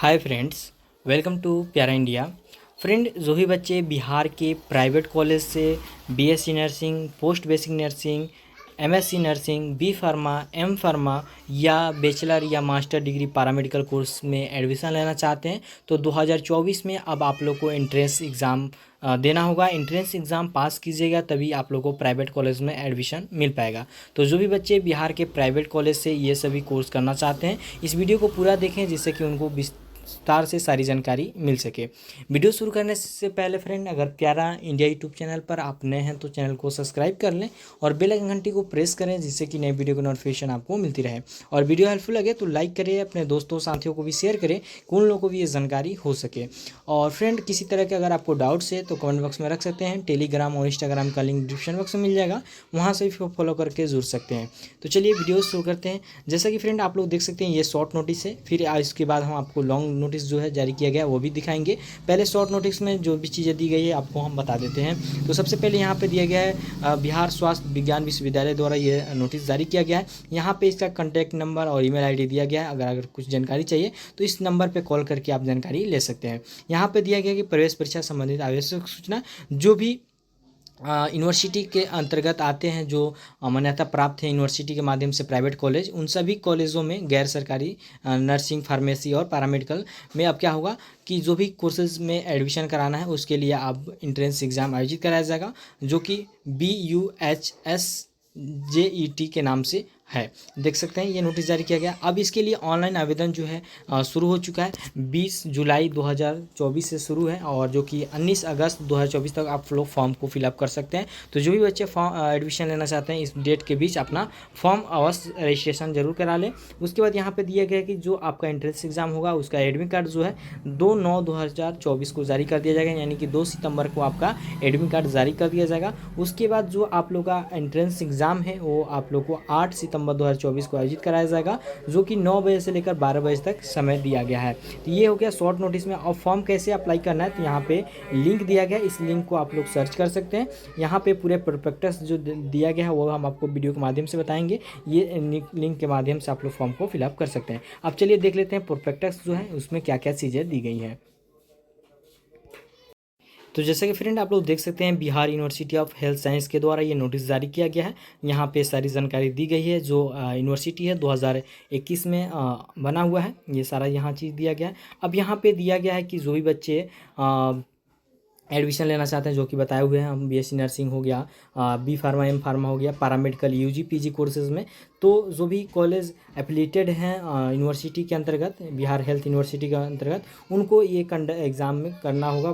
Hi friends, welcome to प्यारा India. Friend, जो भी बच्चे बिहार के प्राइवेट कॉलेज से BSc nursing, post basic nursing, MSc nursing, B pharma, M pharma या बैचलर या मास्टर डिग्री पैरामेडिकल कोर्स में एडमिशन लेना चाहते हैं तो 2024 में अब आप लोग को एंट्रेंस एग्ज़ाम देना होगा। एंट्रेंस एग्ज़ाम पास कीजिएगा तभी आप लोग को प्राइवेट कॉलेज में एडमिशन मिल पाएगा। तो जो भी बच्चे बिहार के प्राइवेट कॉलेज से ये सभी कोर्स करना चाहते हैं, इस वीडियो को पूरा देखें जिससे कि उनको विस्तार से सारी जानकारी मिल सके। वीडियो शुरू करने से पहले फ्रेंड, अगर प्यारा इंडिया यूट्यूब चैनल पर आप नए हैं तो चैनल को सब्सक्राइब कर लें और बेल आइकन घंटी को प्रेस करें जिससे कि नई वीडियो की नोटिफिकेशन आपको मिलती रहे। और वीडियो हेल्पफुल लगे तो लाइक करें, अपने दोस्तों साथियों को भी शेयर करें कि उन लोगों को भी ये जानकारी हो सके। और फ्रेंड, किसी तरह के अगर आपको डाउट्स है तो कमेंट बॉक्स में रख सकते हैं। टेलीग्राम और इंस्टाग्राम का लिंक डिस्क्रिप्शन बॉक्स में मिल जाएगा, वहाँ से भी फॉलो करके जुड़ सकते हैं। तो चलिए वीडियो शुरू करते हैं। जैसा कि फ्रेंड आप लोग देख सकते हैं, ये शॉर्ट नोटिस है, फिर इसके बाद हम आपको लॉन्ग नोटिस जो है जारी किया गया वो भी दिखाएंगे। पहले शॉर्ट नोटिस में जो भी चीज़ें दी गई है आपको हम बता देते हैं। तो सबसे पहले यहाँ पे दिया गया है बिहार स्वास्थ्य विज्ञान विश्वविद्यालय द्वारा ये नोटिस जारी किया गया है। यहाँ पे इसका कॉन्टैक्ट नंबर और ईमेल आईडी दिया गया है। अगर कुछ जानकारी चाहिए तो इस नंबर पर कॉल करके आप जानकारी ले सकते हैं। यहाँ पर दिया गया कि प्रवेश परीक्षा संबंधित आवश्यक सूचना जो भी यूनिवर्सिटी के अंतर्गत आते हैं, जो मान्यता प्राप्त है यूनिवर्सिटी के माध्यम से प्राइवेट कॉलेज, उन सभी कॉलेजों में गैर सरकारी नर्सिंग, फार्मेसी और पैरामेडिकल में अब क्या होगा कि जो भी कोर्सेज में एडमिशन कराना है उसके लिए अब इंट्रेंस एग्ज़ाम आयोजित कराया जाएगा, जो कि BUHSJET के नाम से है। देख सकते हैं ये नोटिस जारी किया गया। अब इसके लिए ऑनलाइन आवेदन जो है शुरू हो चुका है। 20 जुलाई 2024 से शुरू है और जो कि 19 अगस्त 2024 तक आप लोग फॉर्म को फिलअप कर सकते हैं। तो जो भी बच्चे एडमिशन लेना चाहते हैं इस डेट के बीच अपना फॉर्म अवश्य रजिस्ट्रेशन जरूर करा लें। उसके बाद यहाँ पर दिया गया कि जो आपका एंट्रेंस एग्ज़ाम होगा उसका एडमिट कार्ड जो है 2/9/2024 को जारी कर दिया जाएगा, यानी कि 2 सितंबर को आपका एडमिट कार्ड जारी कर दिया जाएगा। उसके बाद जो आप लोग का एंट्रेंस एग्ज़ाम है वो आप लोग को 8 सितंबर 2024 को आयोजित कराया जाएगा, जो कि 9 बजे से लेकर 12 बजे तक समय दिया गया है। तो ये हो गया शॉर्ट नोटिस में। अब फॉर्म कैसे अप्लाई करना है तो यहाँ पे लिंक दिया गया है, इस लिंक को आप लोग सर्च कर सकते हैं। यहाँ पे पूरे प्रोस्पेक्टस जो दिया गया है वो हम आपको वीडियो के माध्यम से बताएंगे। ये लिंक के माध्यम से आप लोग फॉर्म को फिलअप कर सकते हैं। अब चलिए देख लेते हैं प्रोस्पेक्टस जो है उसमें क्या क्या चीज़ें दी गई हैं। तो जैसे कि फ्रेंड आप लोग देख सकते हैं, Bihar university of health science के द्वारा ये नोटिस जारी किया गया है। यहाँ पे सारी जानकारी दी गई है। जो यूनिवर्सिटी है 2021 में बना हुआ है, ये सारा यहाँ चीज़ दिया गया है। अब यहाँ पे दिया गया है कि जो भी बच्चे एडमिशन लेना चाहते हैं, जो कि बताए हुए हैं हम, बीएससी नर्सिंग हो गया, बी फार्मा, एम फार्मा हो गया, पैरामेडिकल, यूजी पीजी कोर्सेज में, तो जो भी कॉलेज एफिलिएटेड हैं यूनिवर्सिटी के अंतर्गत, बिहार हेल्थ यूनिवर्सिटी के अंतर्गत, उनको ये एग्ज़ाम में करना होगा,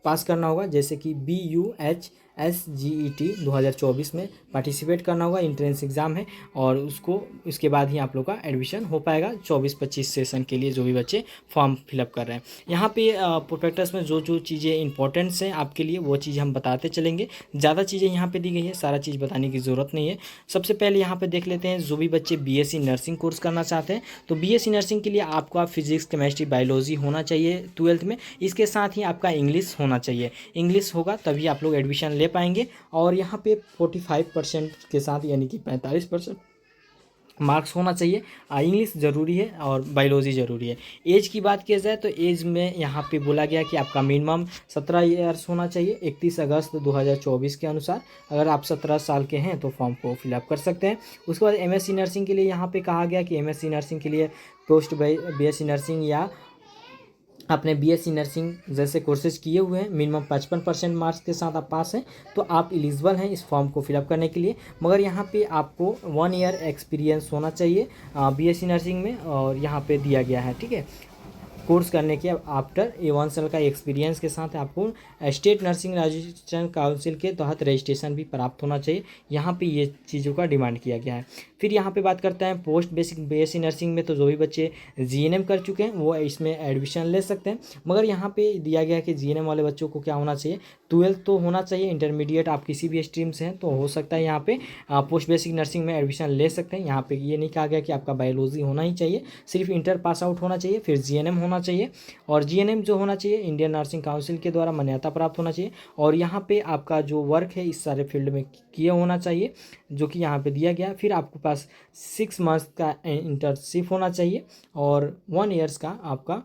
पास करना होगा। जैसे कि BUHSJET 2024 में पार्टिसिपेट करना होगा, इंट्रेंस एग्ज़ाम है और उसके बाद ही आप लोग का एडमिशन हो पाएगा 24-25 सेशन के लिए जो भी बच्चे फॉर्म फिलअप कर रहे हैं। यहाँ पे प्रोस्पेक्टस में जो जो चीज़ें इंपॉर्टेंट्स हैं आपके लिए वो चीज़ हम बताते चलेंगे। ज़्यादा चीज़ें यहाँ पे दी गई है, सारा चीज़ बताने की ज़रूरत नहीं है। सबसे पहले यहाँ पे देख लेते हैं, जो भी बच्चे BSc नर्सिंग कोर्स करना चाहते हैं तो BSc नर्सिंग के लिए आपका फिजिक्स, केमिस्ट्री, बायोलॉजी होना चाहिए 12th में। इसके साथ ही आपका इंग्लिश होना चाहिए। इंग्लिश होगा तभी आप लोग एडमिशन ले पाएंगे। और यहाँ पे 45% के साथ यानी कि 45% मार्क्स होना चाहिए। इंग्लिश ज़रूरी है और बायोलॉजी ज़रूरी है। एज की बात किया जाए तो एज में यहाँ पे बोला गया कि आपका मिनिमम 17 ईयर्स होना चाहिए 31 अगस्त 2024 के अनुसार। अगर आप 17 साल के हैं तो फॉर्म को फिलअप कर सकते हैं। उसके बाद MSc नर्सिंग के लिए यहाँ पे कहा गया कि MSc नर्सिंग के लिए पोस्ट BSc नर्सिंग या आपने BSc नर्सिंग जैसे कोर्सेज किए हुए हैं, मिनिमम 55% मार्क्स के साथ आप पास हैं तो आप एलिजिबल हैं इस फॉर्म को फिलअप करने के लिए। मगर यहाँ पे आपको 1 ईयर एक्सपीरियंस होना चाहिए BSc नर्सिंग में, और यहाँ पे दिया गया है, ठीक है, कोर्स करने के आफ्टर 1 साल का एक्सपीरियंस के साथ आपको स्टेट नर्सिंग रजिस्ट्रेशन काउंसिल के तहत रजिस्ट्रेशन भी प्राप्त होना चाहिए। यहाँ पे ये चीज़ों का डिमांड किया गया है। फिर यहाँ पे बात करते हैं पोस्ट बेसिक BSc नर्सिंग में, तो जो भी बच्चे GNM कर चुके हैं वो इसमें एडमिशन ले सकते हैं। मगर यहाँ पे दिया गया है कि GNM वाले बच्चों को क्या होना चाहिए, 12th तो होना चाहिए। इंटरमीडिएट आप किसी भी स्ट्रीम से हैं तो हो सकता है यहाँ पे पोस्ट बेसिक नर्सिंग में एडमिशन ले सकते हैं। यहाँ पे ये नहीं कहा गया कि आपका बायोलॉजी होना ही चाहिए, सिर्फ इंटर पास आउट होना चाहिए, फिर GNM होना होना चाहिए, और जीएनएम जो होना चाहिए इंडियन नर्सिंग काउंसिल के द्वारा मान्यता प्राप्त होना चाहिए, और यहाँ पे आपका जो वर्क है इस सारे फील्ड में किया होना चाहिए जो कि यहाँ पे दिया गया है। फिर आपके पास 6 मंथ्स का इंटर्नशिप होना चाहिए, और 1 ईयर्स का आपका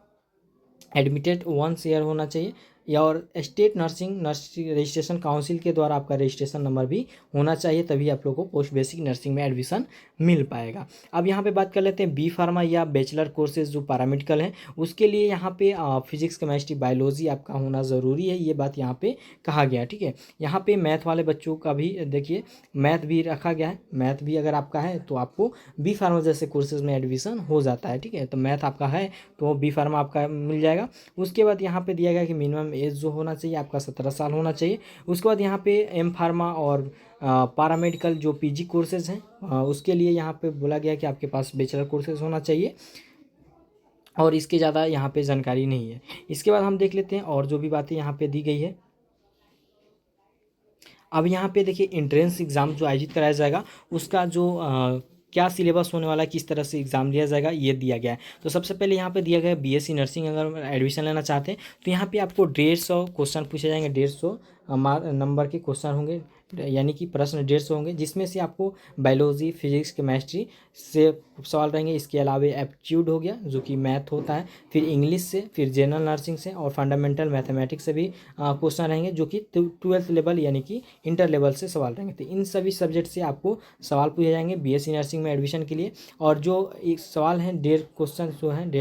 एडमिटेड 1 ईयर होना चाहिए, या और स्टेट नर्सिंग रजिस्ट्रेशन काउंसिल के द्वारा आपका रजिस्ट्रेशन नंबर भी होना चाहिए, तभी आप लोग को पोस्ट बेसिक नर्सिंग में एडमिशन मिल पाएगा। अब यहाँ पे बात कर लेते हैं बी फार्मा या बैचलर कोर्सेज जो पैरामेडिकल हैं, उसके लिए यहाँ पे फिजिक्स केमिस्ट्री बायोलॉजी आपका होना ज़रूरी है, ये बात यहाँ पे कहा गया है। ठीक है, यहाँ पे मैथ वाले बच्चों का भी देखिए मैथ भी रखा गया है, मैथ भी अगर आपका है तो आपको बी फार्मा जैसे कोर्सेज में एडमिशन हो जाता है। ठीक है, तो मैथ आपका है तो बी फार्मा आपका मिल जाएगा। उसके बाद यहाँ पे दिया गया कि मिनिमम एज जो होना चाहिए आपका 17 साल होना चाहिए। उसके बाद यहाँ पे एम फार्मा और पैरामेडिकल जो पीजी कोर्सेज हैं उसके लिए यहाँ पे बोला गया कि आपके पास बैचलर कोर्सेज होना चाहिए, और इसके ज़्यादा यहाँ पे जानकारी नहीं है। इसके बाद हम देख लेते हैं और जो भी बातें यहाँ पे दी गई है। अब यहाँ पे देखिए एंट्रेंस एग्ज़ाम जो आयोजित कराया जाएगा उसका जो क्या सिलेबस होने वाला है, किस तरह से एग्ज़ाम लिया जाएगा, ये दिया गया है। तो सबसे पहले यहाँ पे दिया गया है बीएससी नर्सिंग अगर एडमिशन लेना चाहते हैं तो यहाँ पे आपको 150 क्वेश्चन पूछे जाएंगे, 150 नंबर के क्वेश्चन होंगे, यानी कि प्रश्न 150 होंगे, जिसमें से आपको बायोलॉजी फिजिक्स केमिस्ट्री से सवाल रहेंगे। इसके अलावा एप्टीट्यूड हो गया जो कि मैथ होता है, फिर इंग्लिश से, फिर जनरल नर्सिंग से, और फंडामेंटल मैथमेटिक्स से भी क्वेश्चन रहेंगे जो कि 12th लेवल यानी कि इंटर लेवल से सवाल रहेंगे। तो इन सभी सब्जेक्ट से आपको सवाल पूछे जाएंगे बीएससी नर्सिंग में एडमिशन के लिए। और जो एक सवाल हैं 150 क्वेश्चन जो हैं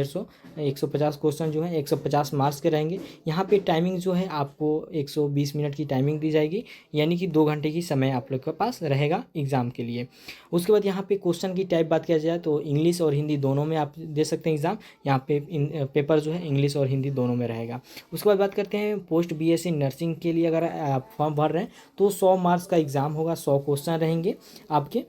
150 क्वेश्चन जो हैं 150 मार्क्स के रहेंगे। यहाँ पे टाइमिंग जो है आपको 120 मिनट की टाइमिंग दी जाएगी, यानी कि 2 घंटे की समय आप लोग के पास रहेगा एग्ज़ाम के लिए। उसके बाद यहाँ पे क्वेश्चन की टाइप बात किया जाए तो इंग्लिश और हिंदी दोनों में आप दे सकते हैं एग्ज़ाम, यहाँ पे पेपर जो है इंग्लिश और हिंदी दोनों में रहेगा। उसके बाद बात करते हैं पोस्ट बीएससी नर्सिंग के लिए अगर आप फॉर्म भर रहे हैं तो 100 मार्क्स का एग्ज़ाम होगा, 100 क्वेश्चन रहेंगे आपके।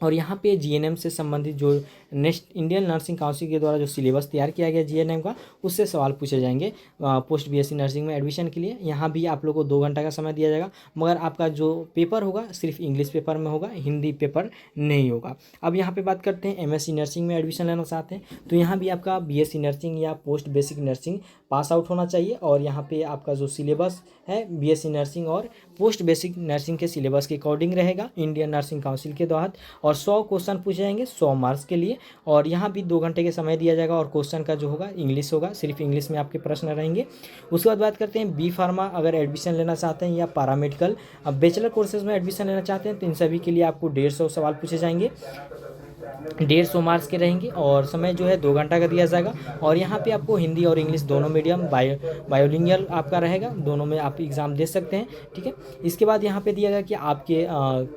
और यहाँ पे जीएनएम से संबंधित जो नेक्स्ट इंडियन नर्सिंग काउंसिल के द्वारा जो सिलेबस तैयार किया गया जीएनएम का, उससे सवाल पूछे जाएंगे पोस्ट बीएससी नर्सिंग में एडमिशन के लिए। यहाँ भी आप लोग को 2 घंटा का समय दिया जाएगा, मगर आपका जो पेपर होगा सिर्फ इंग्लिश पेपर में होगा, हिंदी पेपर नहीं होगा। अब यहाँ पे बात करते हैं एमएससी नर्सिंग में एडमिशन लेना चाहते हैं तो यहाँ भी आपका बीएससी नर्सिंग या post basic nursing pass out होना चाहिए, और यहाँ पे आपका जो सिलेबस है बीएससी नर्सिंग और पोस्ट बेसिक नर्सिंग के सिलेबस के अकॉर्डिंग रहेगा इंडियन नर्सिंग काउंसिल के तहत। और 100 क्वेश्चन पूछे जाएंगे 100 मार्क्स के लिए, और यहाँ भी 2 घंटे के समय दिया जाएगा, और क्वेश्चन का जो होगा इंग्लिश होगा, सिर्फ इंग्लिश में आपके प्रश्न रहेंगे। उसके बाद बात करते हैं बी फार्मा अगर एडमिशन लेना चाहते हैं या पैरामेडिकल बैचलर कोर्सेज में एडमिशन लेना चाहते हैं तो इन सभी के लिए आपको 150 सवाल पूछे जाएंगे, 150 मार्क्स के रहेंगे, और समय जो है 2 घंटा का दिया जाएगा। और यहाँ पे आपको हिंदी और इंग्लिश दोनों मीडियम बायोलिंगुअल आपका रहेगा, दोनों में आप एग्ज़ाम दे सकते हैं। ठीक है, इसके बाद यहाँ पे दिया गया कि आपके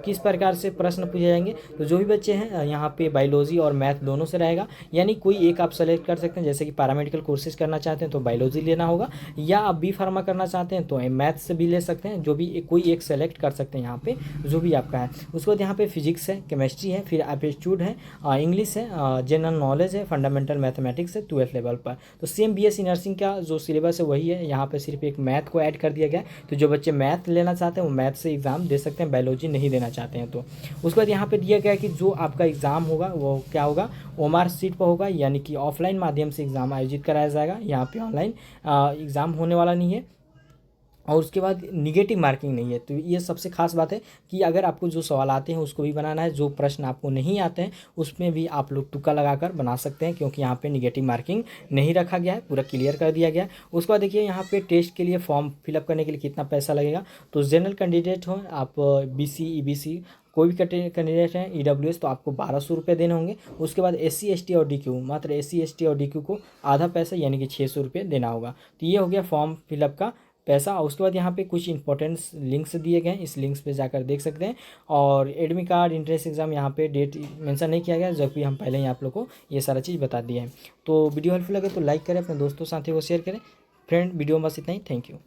किस प्रकार से प्रश्न पूछे जाएंगे। तो जो भी बच्चे हैं यहाँ पे बायोलॉजी और मैथ दोनों से रहेगा, यानी कोई एक आप सेलेक्ट कर सकते हैं, जैसे कि पैरामेडिकल कोर्सेज करना चाहते हैं तो बायोलॉजी लेना होगा, या आप बी फार्मा करना चाहते हैं तो मैथ से भी ले सकते हैं, जो भी कोई एक सेलेक्ट कर सकते हैं यहाँ पे जो भी आपका है। उसके बाद यहाँ पे फिजिक्स है, केमिस्ट्री है, फिर एप्टीट्यूड है, इंग्लिश है, जनरल नॉलेज है, फंडामेंटल मैथमेटिक्स है 12th लेवल पर। तो सेम बीएससी नर्सिंग का जो सिलेबस है वही है, यहाँ पे सिर्फ एक मैथ को ऐड कर दिया गया है। तो जो बच्चे मैथ लेना चाहते हैं वो मैथ से एग्ज़ाम दे सकते हैं, बायोलॉजी नहीं देना चाहते हैं तो। उसके बाद यहाँ पे दिया गया है कि जो आपका एग्ज़ाम होगा वो क्या होगा, ओएमआर सीट पर होगा, यानी कि ऑफलाइन माध्यम से एग्ज़ाम आयोजित कराया जाएगा, यहाँ पे ऑनलाइन एग्ज़ाम होने वाला नहीं है। और उसके बाद निगेटिव मार्किंग नहीं है। तो ये सबसे खास बात है कि अगर आपको जो सवाल आते हैं उसको भी बनाना है, जो प्रश्न आपको नहीं आते हैं उसमें भी आप लोग तुक्का लगाकर बना सकते हैं, क्योंकि यहाँ पे निगेटिव मार्किंग नहीं रखा गया है, पूरा क्लियर कर दिया गया है। उसके बाद देखिए यहाँ पे टेस्ट के लिए फॉर्म फिलअप करने के लिए कितना पैसा लगेगा। तो जनरल कैंडिडेट हो आप, बीसी ईबीसी कोई भी कैंडिडेट है, ईडब्ल्यूएस, तो आपको 1200 रुपये देने होंगे। उसके बाद एससी एसटी और डीक्यू, मात्र एससी एसटी और डीक्यू को आधा पैसा यानी कि 600 रुपये देना होगा। तो ये हो गया फॉर्म फिलअप का पैसा। उसके बाद यहाँ पे कुछ इंपॉर्टेंट लिंक्स दिए गए हैं, इस लिंक्स पे जाकर देख सकते हैं। और एडमिट कार्ड, इंट्रेंस एग्जाम यहाँ पे डेट मेंशन नहीं किया गया, जबकि हम पहले ही आप लोग को ये सारा चीज़ बता दिए हैं। तो वीडियो हेल्पफुल लगे तो लाइक करें, अपने दोस्तों साथियों को शेयर करें। फ्रेंड वीडियो में बस इतना ही, थैंक यू।